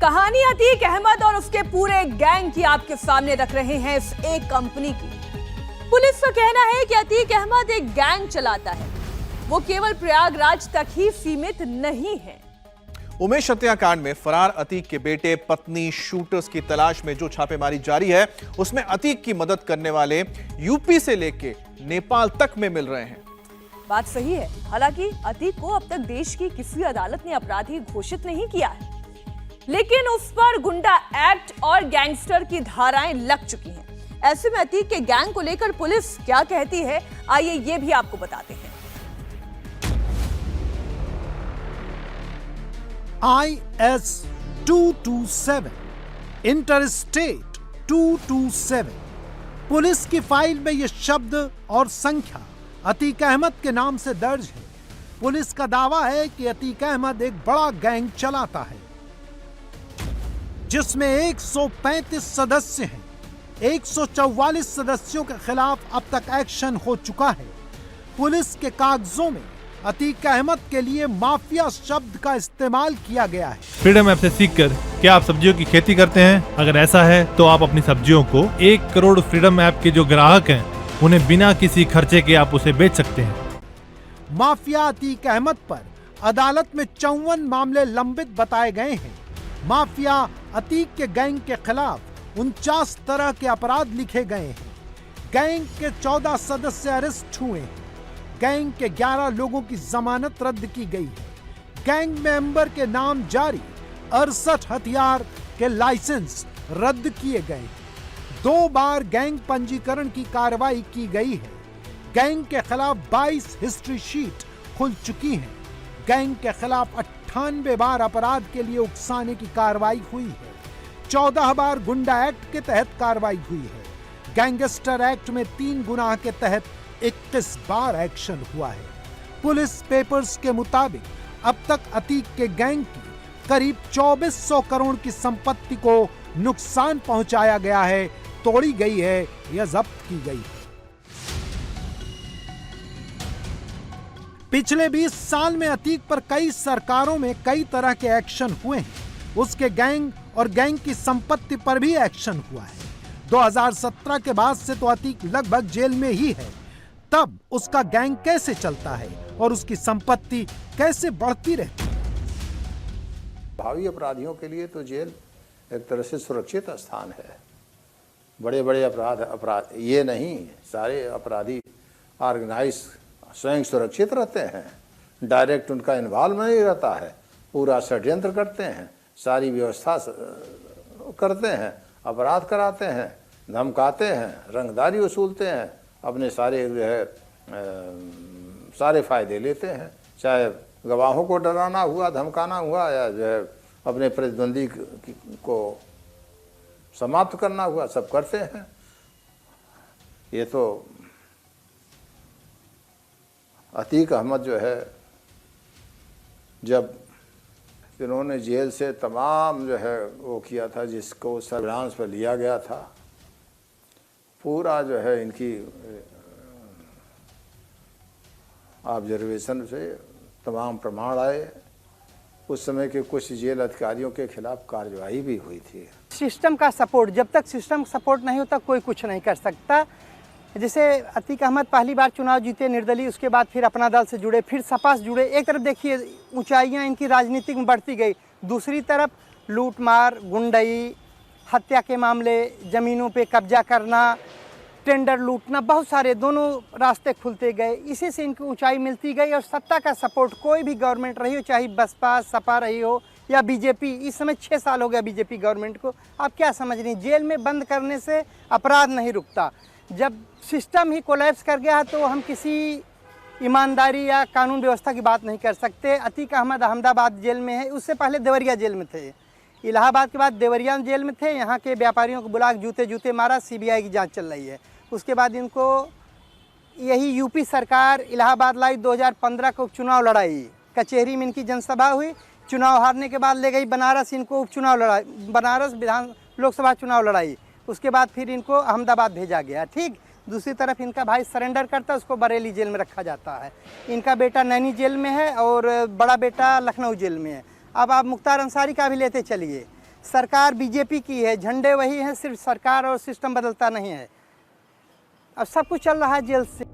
कहानी अतीक अहमद और उसके पूरे गैंग की आपके सामने रख रहे हैं इस एक कंपनी की। पुलिस का कहना है कि अतीक अहमद एक गैंग चलाता है, वो केवल प्रयागराज तक ही सीमित नहीं है। उमेश हत्याकांड में फरार अतीक के बेटे, पत्नी, शूटर्स की तलाश में जो छापेमारी जारी है, उसमें अतीक की मदद करने वाले यूपी से लेके नेपाल तक में मिल रहे हैं। बात सही है। हालांकि अतीक को अब तक देश की किसी अदालत ने अपराधी घोषित नहीं किया है, लेकिन उस पर गुंडा एक्ट और गैंगस्टर की धाराएं लग चुकी हैं। ऐसे में अतीक के गैंग को लेकर पुलिस क्या कहती है, आइए ये भी आपको बताते हैं। IS 227 इंटरस्टेट 227 पुलिस की फाइल में यह शब्द और संख्या अतीक अहमद के नाम से दर्ज है। पुलिस का दावा है कि अतीक अहमद एक बड़ा गैंग चलाता है जिसमें 135 सदस्य हैं। 144 सदस्यों के खिलाफ अब तक एक्शन हो चुका है। पुलिस के कागजों में अतीक अहमद के लिए माफिया शब्द का इस्तेमाल किया गया है। फ्रीडम ऐप से सीखकर क्या आप सब्जियों की खेती करते हैं? अगर ऐसा है तो आप अपनी सब्जियों को 1 करोड़ फ्रीडम ऐप के जो ग्राहक हैं उन्हें बिना किसी खर्चे के आप उसे बेच सकते हैं। माफिया अतीक अहमद पर अदालत में 54 मामले लंबित बताए गए हैं। माफिया अतीक के गैंग के खिलाफ 49 तरह के अपराध लिखे गए हैं। गैंग के 14 सदस्य अरेस्ट हुए हैं। गैंग के 11 लोगों की जमानत रद्द की गई है। गैंग मेंबर के नाम जारी 68 हथियार के लाइसेंस रद्द किए गए हैं। 2 बार गैंग पंजीकरण की कार्रवाई की गई है। गैंग के खिलाफ 22 हिस्ट्री शीट खुल चुकी हैं। गैंग के खिलाफ 98 बार अपराध के लिए उकसाने की कार्रवाई हुई है। 14 बार गुंडा एक्ट के तहत कार्रवाई हुई है। गैंगस्टर एक्ट में 3 गुनाह के तहत 21 बार एक्शन हुआ है। पुलिस पेपर्स के मुताबिक अब तक अतीक के गैंग की करीब 2400 करोड़ की संपत्ति को नुकसान पहुंचाया गया है, तोड़ी गई है या जब्त की गई है। पिछले 20 साल में अतीक पर कई सरकारों में कई तरह के एक्शन हुए हैं। उसके गैंग और गैंग की संपत्ति पर भी एक्शन हुआ है। 2017 के बाद से तो अतीक लगभग जेल में ही है। तब उसका गैंग कैसे चलता है और उसकी संपत्ति कैसे बढ़ती रहती है? भावी अपराधियों के लिए तो जेल एक तरह से सुरक्षित स्थान है। बड़े बड़े अपराध ये नहीं, सारे अपराधी ऑर्गेनाइज स्वयं सुरक्षित रहते हैं। डायरेक्ट उनका इन्वॉल्व नहीं रहता है। पूरा षड्यंत्र करते हैं, सारी व्यवस्था करते हैं, अपराध कराते हैं, धमकाते हैं, रंगदारी वसूलते हैं, अपने सारे जो है सारे फायदे लेते हैं। चाहे गवाहों को डराना हुआ, धमकाना हुआ, या जो है अपने प्रतिद्वंदी को समाप्त करना हुआ, सब करते हैं। ये तो अतीक अहमद जो है, जब इन्होंने जेल से तमाम जो है वो किया था, जिसको सर्विलांस पर लिया गया था, पूरा जो है इनकी ऑब्जर्वेशन से तमाम प्रमाण आए। उस समय के कुछ जेल अधिकारियों के खिलाफ कार्रवाई भी हुई थी। सिस्टम का सपोर्ट, जब तक सिस्टम सपोर्ट नहीं होता कोई कुछ नहीं कर सकता। जैसे अतीक अहमद पहली बार चुनाव जीते निर्दलीय, उसके बाद फिर अपना दल से जुड़े, फिर सपा से जुड़े। एक तरफ देखिए ऊंचाइयां इनकी राजनीतिक में बढ़ती गई, दूसरी तरफ लूटमार, गुंडई, हत्या के मामले, ज़मीनों पे कब्जा करना, टेंडर लूटना, बहुत सारे दोनों रास्ते खुलते गए। इसी से इनकी ऊंचाई मिलती गई। और सत्ता का सपोर्ट, कोई भी गवर्नमेंट रही हो, चाहे बसपा सपा रही हो या बीजेपी, इस समय 6 साल हो गया बीजेपी गवर्नमेंट को। आप क्या समझ रही हैं? जेल में बंद करने से अपराध नहीं रुकता। जब सिस्टम ही कोलैप्स कर गया है तो हम किसी ईमानदारी या कानून व्यवस्था की बात नहीं कर सकते। अतीक अहमद अहमदाबाद जेल में है, उससे पहले देवरिया जेल में थे। इलाहाबाद के बाद देवरिया जेल में थे। यहाँ के व्यापारियों को बुला जूते जूते मारा, सीबीआई की जांच चल रही है। उसके बाद इनको यही यूपी सरकार इलाहाबाद लाई, 2015 को उपचुनाव लड़ाई, कचहरी में इनकी जनसभा हुई, चुनाव हारने के बाद ले गई बनारस, इनको उपचुनाव लड़ाई, बनारस लोकसभा चुनाव लड़ाई। उसके बाद फिर इनको अहमदाबाद भेजा गया। ठीक, दूसरी तरफ इनका भाई सरेंडर करता है, उसको बरेली जेल में रखा जाता है। इनका बेटा नैनी जेल में है और बड़ा बेटा लखनऊ जेल में है। अब आप मुख्तार अंसारी का भी लेते चलिए, सरकार बीजेपी की है, झंडे वही हैं, सिर्फ सरकार और सिस्टम बदलता नहीं है। अब सब कुछ चल रहा है जेल से।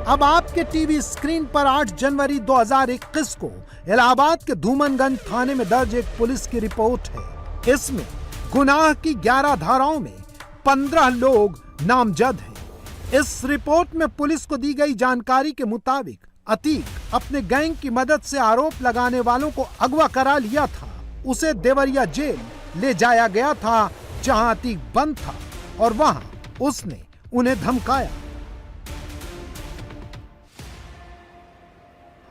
अब आपके टीवी स्क्रीन पर 8 जनवरी 2021 को इलाहाबाद के धूमनगंज थाने में दर्ज एक पुलिस की रिपोर्ट है। इसमें गुनाह की 11 धाराओं में 15 लोग नामजद हैं। इस रिपोर्ट में पुलिस को दी गई जानकारी के मुताबिक अतीक अपने गैंग की मदद से आरोप लगाने वालों को अगवा करा लिया था। उसे देवरिया जेल ले जाया गया था, जहां अतीक बंद था, और वहां उसने उन्हें धमकाया।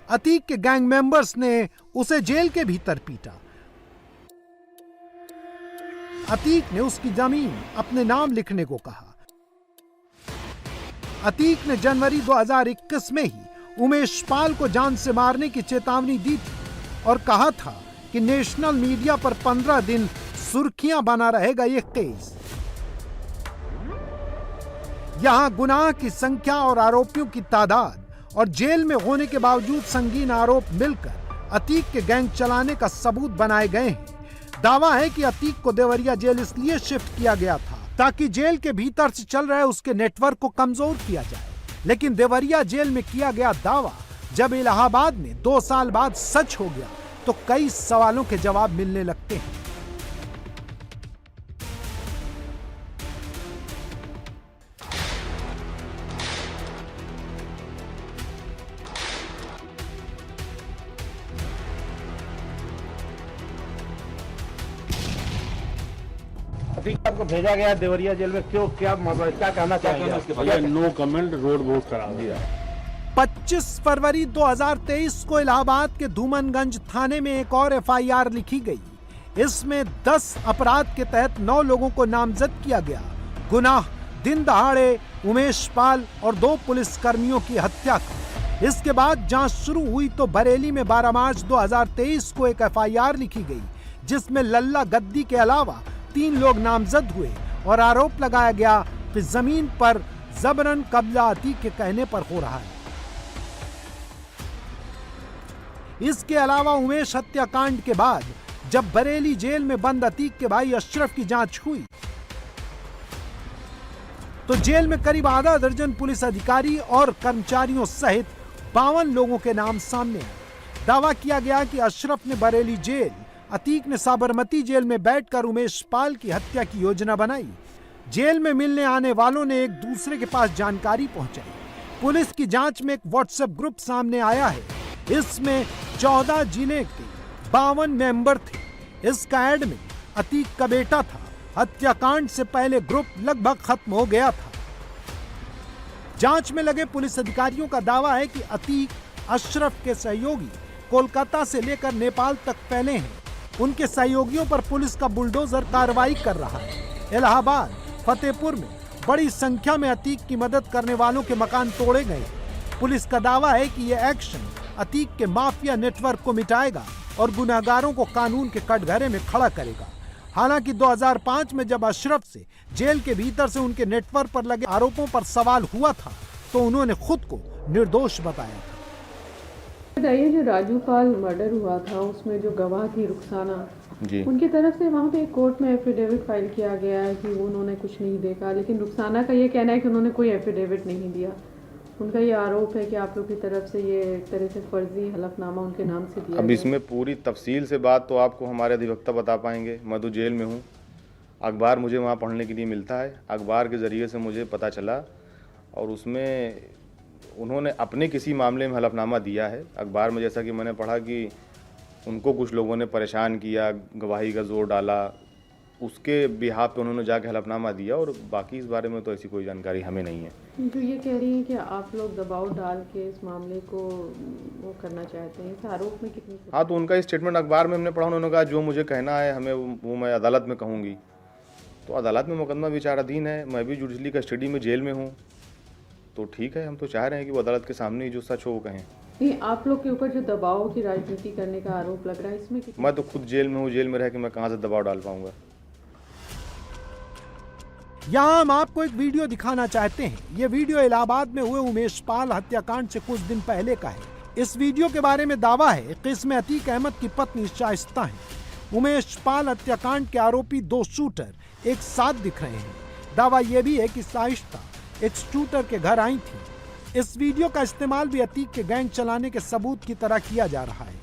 अतीक के गैंग मेंबर्स ने उसे जेल के भीतर पीटा। अतीक ने उसकी जमीन अपने नाम लिखने को कहा। अतीक ने जनवरी 2021 में ही उमेश पाल को जान से मारने की चेतावनी दी थी और कहा था कि नेशनल मीडिया पर 15 दिन सुर्खियां बना रहेगा ये केस। यहां गुनाह की संख्या और आरोपियों की तादाद और जेल में होने के बावजूद संगीन आरोप मिलकर अतीक के गैंग चलाने का सबूत बनाए गए हैं। दावा है कि अतीक को देवरिया जेल इसलिए शिफ्ट किया गया था ताकि जेल के भीतर से चल रहे उसके नेटवर्क को कमजोर किया जाए। लेकिन देवरिया जेल में किया गया दावा जब इलाहाबाद में 2 साल बाद सच हो गया तो कई सवालों के जवाब मिलने लगते हैं। अतीक आपको भेजा गया देवरिया जेल में, क्यों, क्या कहना चाहेंगे? नो कमेंट, रोड बहुत खराब दिया। 25 फरवरी 2023 को इलाहाबाद के धूमनगंज थाने में एक और एफआईआर लिखी गई। इसमें 10 अपराध के तहत 9 लोगों को नामजद किया गया। गुनाह दिन दहाड़े उमेश पाल और 2 पुलिस कर्मियों की हत्या का। इसके बाद जांच शुरू हुई तो बरेली में 12 मार्च 2023 को एक एफआईआर लिखी गई, जिसमें लल्ला गद्दी के अलावा 3 लोग नामजद हुए और आरोप लगाया गया कि जमीन पर जबरन कब्जा अतीक के कहने पर हो रहा है। इसके अलावा उमेश हत्याकांड के बाद जब बरेली जेल में बंद अतीक के भाई अशरफ की जांच हुई तो जेल में करीब आधा दर्जन पुलिस अधिकारी और कर्मचारियों सहित 52 लोगों के नाम सामने आए। दावा किया गया कि अशरफ ने बरेली जेल, अतीक ने साबरमती जेल में बैठकर उमेश पाल की हत्या की योजना बनाई। जेल में मिलने आने वालों ने एक दूसरे के पास जानकारी पहुंचाई। पुलिस की जांच में एक व्हाट्सएप ग्रुप सामने आया है। इसमें 14 जिले के 52 मेंबर थे। इसका एडमिन अतीक का बेटा था। हत्याकांड से पहले ग्रुप लगभग खत्म हो गया था। जांच में लगे पुलिस अधिकारियों का दावा है कि अतीक अशरफ के सहयोगी कोलकाता से लेकर नेपाल तक फैले हैं। उनके सहयोगियों पर पुलिस का बुलडोजर कार्रवाई कर रहा है। इलाहाबाद, फतेहपुर में बड़ी संख्या में अतीक की मदद करने वालों के मकान तोड़े गए। पुलिस का दावा है कि यह एक्शन अतीक के माफिया नेटवर्क को मिटाएगा और गुनहगारों को कानून के कटघरे में खड़ा करेगा। हालांकि 2005 में जब अशरफ से जेल के भीतर से उनके नेटवर्क पर लगे आरोपों पर सवाल हुआ था तो उन्होंने खुद को निर्दोष बताया था। बताइए, जो राजू पाल मर्डर हुआ था उसमें जो गवाह थी रुखसाना जी, उनकी तरफ से वहाँ पे कोर्ट में एफिडेविट फाइल किया गया है कि उन्होंने कुछ नहीं देखा, लेकिन रुखसाना का ये कहना है कि उन्होंने कोई एफिडेविट नहीं दिया। उनका ये आरोप है कि आप लोग की तरफ से ये एक तरह से फर्जी हलफनामा उनके नाम से दिया। अब इसमें पूरी तफसील से बात तो आपको हमारे अधिवक्ता बता पाएंगे। मैं तो जेल में हूँ, अखबार मुझे वहाँ पढ़ने के लिए मिलता है। अखबार के ज़रिए से मुझे पता चला और उसमें उन्होंने अपने किसी मामले में हलफनामा दिया है। अखबार में जैसा कि मैंने पढ़ा कि उनको कुछ लोगों ने परेशान किया, गवाही का जोर डाला, उसके बिहाफ पे उन्होंने जाके हलफनामा दिया और बाकी इस बारे में तो ऐसी कोई जानकारी हमें नहीं है। जो ये कह रही हैं कि आप लोग दबाव डाल के इस मामले को वो करना चाहते हैं, इस आरोप में कितनी? हाँ, तो उनका स्टेटमेंट अखबार में हमने पढ़ा। उन्होंने कहा जो मुझे कहना है हमें वो मैं अदालत में कहूँगी। तो अदालत में मुकदमा विचाराधीन है, मैं भी जुडिशली कस्टडी में जेल में हूँ, तो ठीक है। हम तो चाह रहे हैं कि वो अदालत के सामने ही जो सच हो वो कहें। नहीं, आप लोग के ऊपर जो दबाव की राजनीति करने का आरोप लग रहा है, इसमें मैं तो खुद जेल में हूँ, जेल में रह के मैं कहाँ से दबाव डाल पाऊंगा। यहाँ हम आपको एक वीडियो दिखाना चाहते हैं। ये वीडियो इलाहाबाद में हुए उमेश पाल हत्याकांड से कुछ दिन पहले का है। इस वीडियो के बारे में दावा है कि इसमें अतीक अहमद की पत्नी शाइस्ता है। उमेश पाल हत्याकांड के आरोपी 2 शूटर एक साथ दिख रहे हैं। दावा यह भी है कि शाइस्ता एक शूटर के घर आई थी। इस वीडियो का इस्तेमाल भी अतीक के गैंग चलाने के सबूत की तरह किया जा रहा है।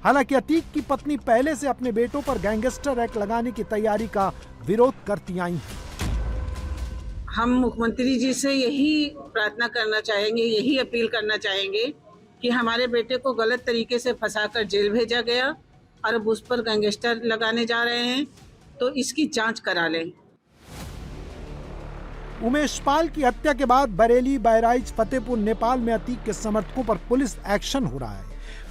हालांकि अतीक की पत्नी पहले से अपने बेटों पर गैंगस्टर एक्ट लगाने की तैयारी का विरोध करती आई हैं। हम मुख्यमंत्री जी से यही प्रार्थना करना चाहेंगे, यही अपील करना चाहेंगे कि हमारे बेटे को गलत तरीके से फंसाकर जेल भेजा गया और अब उस पर गैंगस्टर लगाने जा रहे हैं, तो इसकी जांच करा लें। उमेश पाल की हत्या के बाद बरेली, बहराइच, फतेहपुर, नेपाल में अतीक के समर्थकों पर पुलिस एक्शन हो रहा है।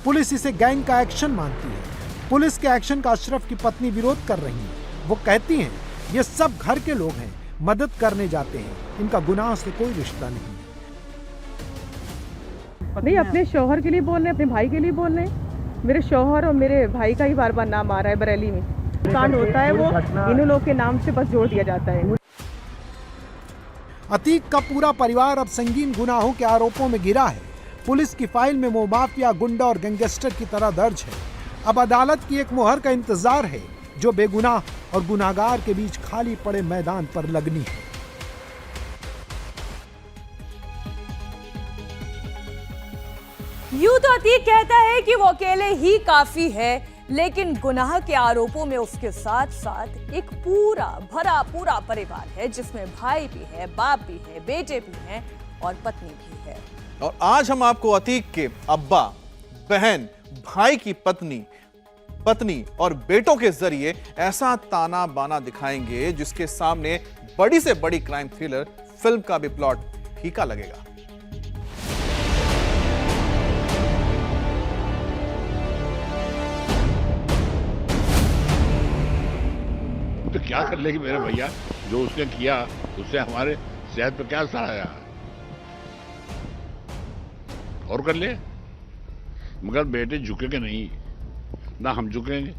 पुलिस इसे गैंग का एक्शन मानती है। पुलिस के एक्शन का अशरफ की पत्नी विरोध कर रही है। वो कहती हैं, ये सब घर के लोग हैं, मदद करने जाते हैं, इनका गुनाह से कोई रिश्ता नहीं। नहीं, अपने शौहर के लिए बोल रहे हैं, अपने भाई के लिए बोल रहे हैं। मेरे शौहर और मेरे भाई का ही बार बार नाम आ रहा है। बरेली में कांड होता है, वो इन लोगों के नाम से बस जोड़ दिया जाता है। अतीक का पूरा परिवार अब संगीन गुनाहों के आरोपों में घिरा है। पुलिस की फाइल में वो माफिया, गुंडा और गैंगस्टर की तरह दर्ज है। अब अदालत की एक मुहर का इंतजार है जो बेगुनाह और गुनाहगार के बीच खाली पड़े मैदान पर लगनी है। यूं तो अतीक कहता है कि वो अकेले ही काफी है, लेकिन गुनाह के आरोपों में उसके साथ साथ एक पूरा परिवार है, जिसमें भाई भी है, बाप भी है, बेटे भी हैं और पत्नी भी है। और आज हम आपको अतीक के अब्बा, बहन, भाई की पत्नी और बेटों के जरिए ऐसा ताना बाना दिखाएंगे जिसके सामने बड़ी से बड़ी क्राइम थ्रिलर फिल्म का भी प्लॉट फीका लगेगा। तो क्या कर लेगी मेरे भैया, जो उसने किया उससे हमारे सेहत पर क्या असर आया, और कर ले। मगर बेटे झुकेंगे नहीं, ना हम झुकेंगे।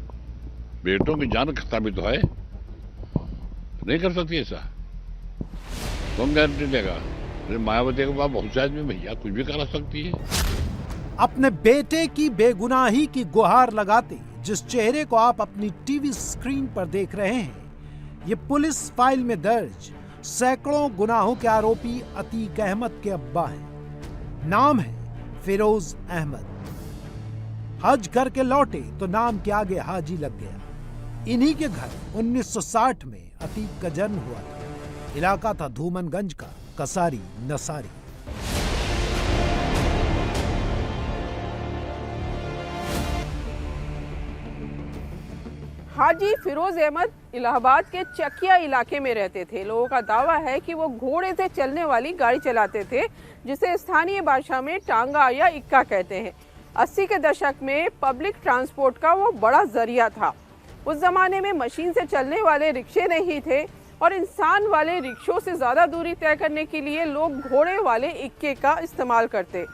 बेटों की जान खतरा भी तो है, नहीं कर सकती ऐसा। कौन गारंटी देगा? अरे मायावती के पास बहुत शायद में भैया कुछ भी करा सकती है। अपने बेटे की बेगुनाही की गुहार लगाते जिस चेहरे को आप अपनी टीवी स्क्रीन पर देख रहे हैं, ये पुलिस फाइल में दर्ज सैकड़ों गुनाहों के आरोपी अतीक अहमद के अब्बा हैं। नाम है फिरोज अहमद। हज करके लौटे तो नाम के आगे हाजी लग गया। इन्हीं के घर 1960 में अतीक का जन्म हुआ था। इलाका था धूमनगंज का कसारी नसारी। हाजी फिरोज अहमद इलाहाबाद के चकिया इलाके में रहते थे। लोगों का दावा है कि वो घोड़े से चलने वाली गाड़ी चलाते थे, जिसे स्थानीय भाषा में टांगा या इक्का कहते हैं। 80 के दशक में पब्लिक ट्रांसपोर्ट का वो बड़ा जरिया था। उस जमाने में मशीन से चलने वाले रिक्शे नहीं थे और इंसान वाले रिक्शों से ज़्यादा दूरी तय करने के लिए लोग घोड़े वाले इक्के का इस्तेमाल करते।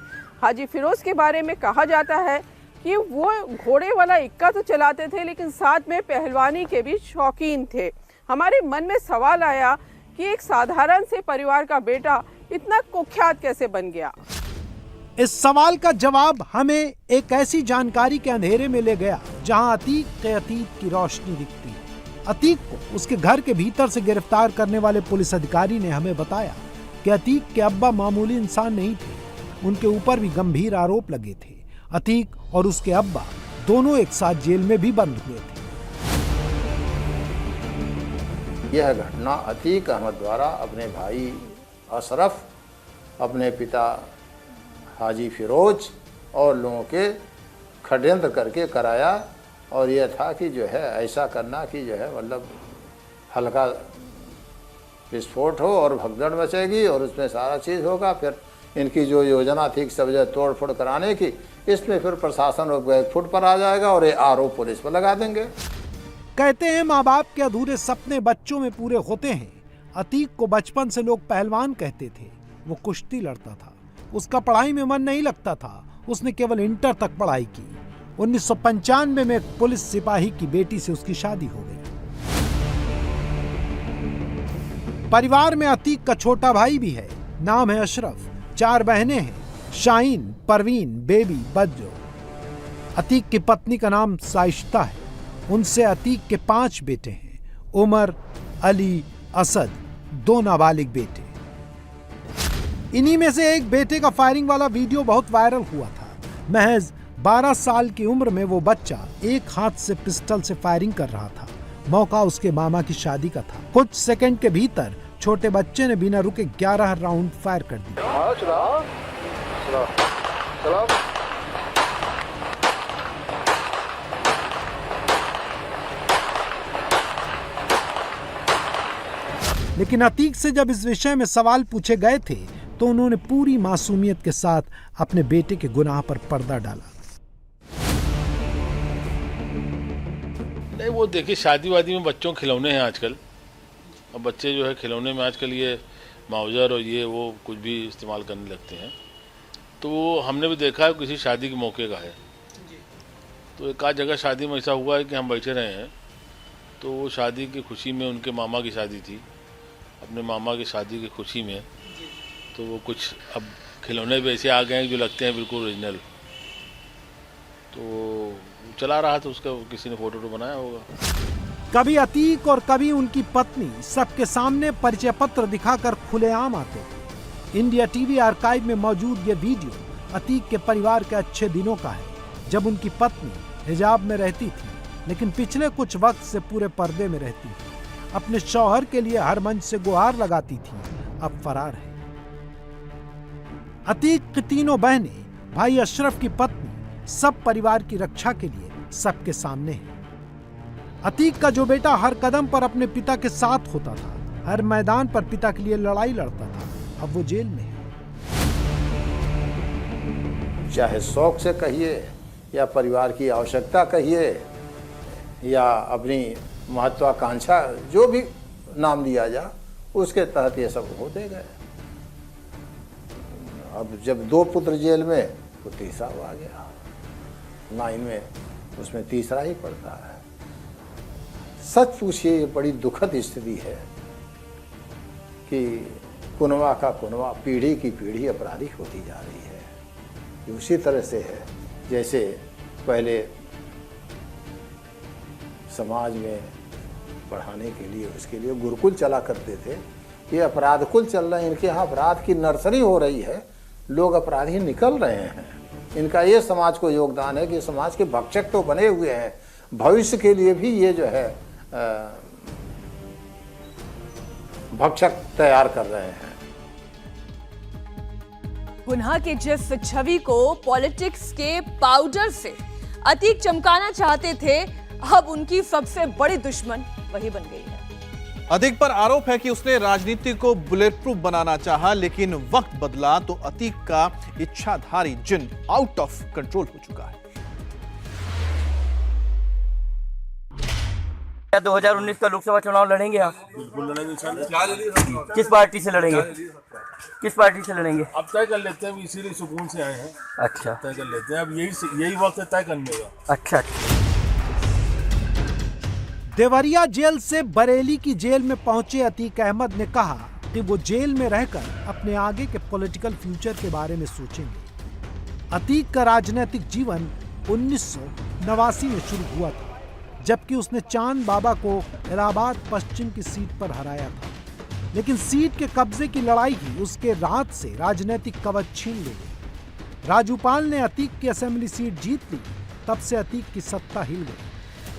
हाजी फिरोज के बारे में कहा जाता है कि वो घोड़े वाला इक्का तो चलाते थे, लेकिन साथ में पहलवानी के भी शौकीन थे। हमारे मन में सवाल आया कि एक साधारण से परिवार का बेटा इतना कुख्यात कैसे बन गया। इस सवाल का जवाब हमें एक ऐसी जानकारी के अंधेरे में ले गया जहां अतीक के अतीत की रोशनी दिखती है। अतीक को उसके घर के भीतर से गिरफ्तार करने वाले पुलिस अधिकारी ने हमें बताया कि अतीक के अब्बा मामूली इंसान नहीं थे, उनके ऊपर भी गंभीर आरोप लगे थे। अतीक और उसके अब्बा दोनों एक साथ जेल में भी बंद हुए थे। यह घटना अतीक अहमद द्वारा अपने भाई अशरफ, अपने पिता हाजी फिरोज और लोगों के षड्यंत्र करके कराया। और यह था कि जो है ऐसा करना कि जो है मतलब हल्का विस्फोट हो और भगदड़ मचेगी और उसमें सारा चीज़ होगा। फिर इनकी जो योजना थी सब जगह तोड़ फोड़ कराने की, इसमें फिर प्रशासन फुट पर आ जाएगा और ये आरोप पुलिस पर लगा देंगे। कहते हैं माँ बाप के अधूरे सपने बच्चों में पूरे होते हैं। अतीक को बचपन से लोग पहलवान कहते थे। वो कुश्ती लड़ता था। उसका पढ़ाई में मन नहीं लगता था। उसने केवल इंटर तक पढ़ाई की। 1995 में एक पुलिस सिपाही की बेटी से उसकी शादी हो गई। परिवार में अतीक का छोटा भाई भी है। नाम है अशरफ। 4 बहनें हैं शाहीन, परवीन, बेबी, बज्जो। अतीक की पत्नी का नाम साइश्ता है। उनसे अतीक के 5 बेटे हैं, उमर, अली, असद, 2 नाबालिग बेटे। इन्हीं में से एक बेटे का फायरिंग वाला वीडियो बहुत वायरल हुआ था। महज 12 साल की उम्र में वो बच्चा एक हाथ से पिस्टल से फायरिंग कर रहा था। मौका उसके मामा की शादी का था। कुछ सेकंड के भीतर छोटे बच्चे ने बिना रुके 11 राउंड फायर कर दिए। लेकिन अतीक से जब इस विषय में सवाल पूछे गए थे तो उन्होंने पूरी मासूमियत के साथ अपने बेटे के गुनाह पर पर्दा डाला। नहीं, वो देखिए, शादी वादी में बच्चों खिलौने हैं आजकल। अब बच्चे जो है खिलौने में आजकल ये माउजर और ये वो कुछ भी इस्तेमाल करने लगते हैं। तो वो हमने भी देखा है, किसी शादी के मौके का है। तो एक आध जगह शादी में ऐसा हुआ है कि हम बैठे रहे हैं, तो वो शादी की खुशी में, उनके मामा की शादी थी, अपने मामा की शादी की खुशी में, तो वो कुछ अब खिलौने भी ऐसे आ गए हैं जो लगते हैं बिल्कुल ओरिजिनल। तो चला रहा था, उसका किसी ने फोटो बनाया होगा। कभी अतीक और कभी उनकी पत्नी सबके सामने परिचय पत्र दिखाकर खुलेआम आते थे। इंडिया टीवी आर्काइव में मौजूद ये वीडियो अतीक के परिवार के अच्छे दिनों का है, जब उनकी पत्नी हिजाब में रहती थी, लेकिन पिछले कुछ वक्त से पूरे पर्दे में रहती थी। अपने शौहर के लिए हर मंच से गुहार लगाती थी, अब फरार है। अतीक की तीनों बहनें, भाई अशरफ की पत्नी, सब परिवार की रक्षा के लिए सबके सामने है। अतीक का जो बेटा हर कदम पर अपने पिता के साथ होता था, हर मैदान पर पिता के लिए लड़ाई लड़ता था, अब वो जेल में है। चाहे शौक से कहिए या परिवार की आवश्यकता कहिए या अपनी महत्वाकांक्षा, जो भी नाम लिया जा, उसके तहत ये सब होते गए। अब जब 2 पुत्र जेल में, तो तीसरा आ गया 9 में, उसमें तीसरा ही पड़ता है। सच पूछिए, ये बड़ी दुखद स्थिति है कि कुनवा का कुनवा, पीढ़ी की पीढ़ी अपराधी होती जा रही है। ये उसी तरह से है जैसे पहले समाज में पढ़ाने के लिए, उसके लिए गुरुकुल चला करते थे। ये अपराध कुल चल रहे हैं, इनके यहाँ अपराध की नर्सरी हो रही है, लोग अपराधी निकल रहे हैं। इनका ये समाज को योगदान है कि समाज के भक्षक तो बने हुए हैं, भविष्य के लिए भी ये जो है भक्षक तैयार कर रहे हैं। गुनाह की जिस छवि को पॉलिटिक्स के पाउडर से अतीक चमकाना चाहते थे, अब उनकी सबसे बड़ी दुश्मन वही बन गई है। अतीक पर आरोप है कि उसने राजनीति को बुलेट प्रूफ बनाना चाहा, लेकिन वक्त बदला तो अतीक का इच्छाधारी जिन आउट ऑफ कंट्रोल हो चुका है। 2019 का लोकसभा चुनाव लड़ेंगे आप? बिल्कुल लड़ेंगे। किस पार्टी से लड़ेंगे? किस पार्टी से लड़ेंगे? अब तय कर लेते हैं, इसीलिए सुकून से आए हैं। अच्छा, तय कर लेते हैं, अब यही वक्त है तय करने का। अच्छा। देवरिया जेल से बरेली की जेल में पहुंचे अतीक अहमद ने कहा कि वो जेल में रहकर अपने आगे के पॉलिटिकल फ्यूचर के बारे में सोचेंगे। अतीक का राजनीतिक जीवन 1989 में शुरू हुआ था, जबकि उसने चांद बाबा को इलाहाबाद पश्चिम की सीट पर हराया था। लेकिन सीट के कब्जे की लड़ाई ही उसके राहत से राजनीतिक कवच छीन ले गई। राजूपाल ने अतीक की असेंबली सीट जीत ली, तब से अतीक की सत्ता हिल गई।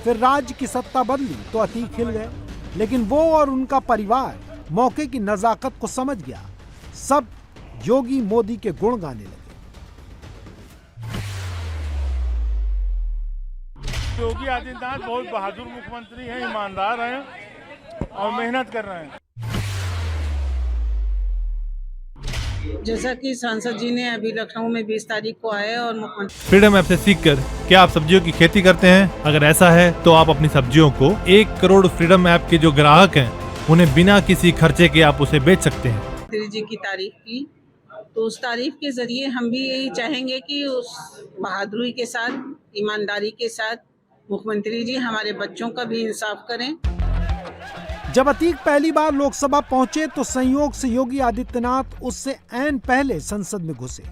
फिर राज्य की सत्ता बदली तो अतीक हिल गए, लेकिन वो और उनका परिवार मौके की नजाकत को समझ गया। सब योगी मोदी के गुण गाने लगे। योगी आदित्यनाथ बहुत बहादुर मुख्यमंत्री हैं, ईमानदार हैं और मेहनत कर रहे हैं। जैसा कि सांसद जी ने अभी लखनऊ में 20 तारीख को आए और मुख्यमंत्री फ्रीडम ऐप से सीखकर क्या आप सब्जियों की खेती करते हैं? अगर ऐसा है तो आप अपनी सब्जियों को 1 करोड़ फ्रीडम ऐप के जो ग्राहक हैं, उन्हें बिना किसी खर्चे के आप उसे बेच सकते हैं। मुख्यमंत्री जी की तारीफ की, तो उस तारीफ के जरिए हम भी यही चाहेंगे कि उस बहादुरी के साथ, ईमानदारी के साथ मुख्यमंत्री जी हमारे बच्चों का भी इंसाफ करें। जब अतीक पहली बार लोकसभा पहुंचे तो संयोग से योगी आदित्यनाथ उससे ऐन पहले संसद में घुसे।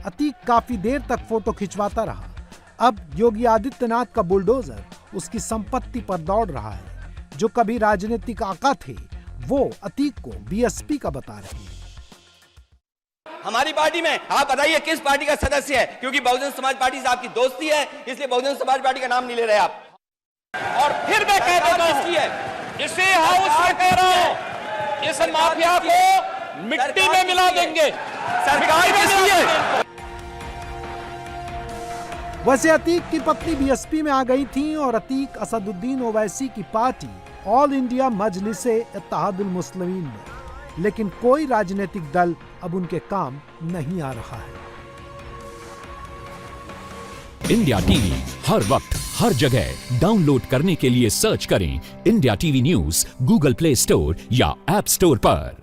अतीक काफी देर तक फोटो खिंचवाता रहा। अब योगी आदित्यनाथ का बुलडोजर उसकी संपत्ति पर दौड़ रहा है। जो कभी राजनीतिक आका थे वो अतीक को बीएसपी का बता रहे हैं। हमारी पार्टी में आप बताइए किस पार्टी का सदस्य है, क्योंकि बहुजन समाज पार्टी से आपकी दोस्ती है इसलिए बहुजन समाज पार्टी का नाम नहीं ले रहे आप। और फिर मैं कह देता हूं, इसी हाउस में कह रहा हूं, इस माफिया को मिट्टी में मिला देंगे। सरकार किसकी है? वैसे अतीक की पत्नी बीएसपी में आ गई थी और अतीक असदुद्दीन ओवैसी की party All India Majlise Ittehadul Muslimeen में, लेकिन कोई राजनीतिक दल अब उनके काम नहीं आ रहा है। इंडिया टीवी हर वक्त हर जगह डाउनलोड करने के लिए सर्च करें India TV news Google play store या ऐप स्टोर पर।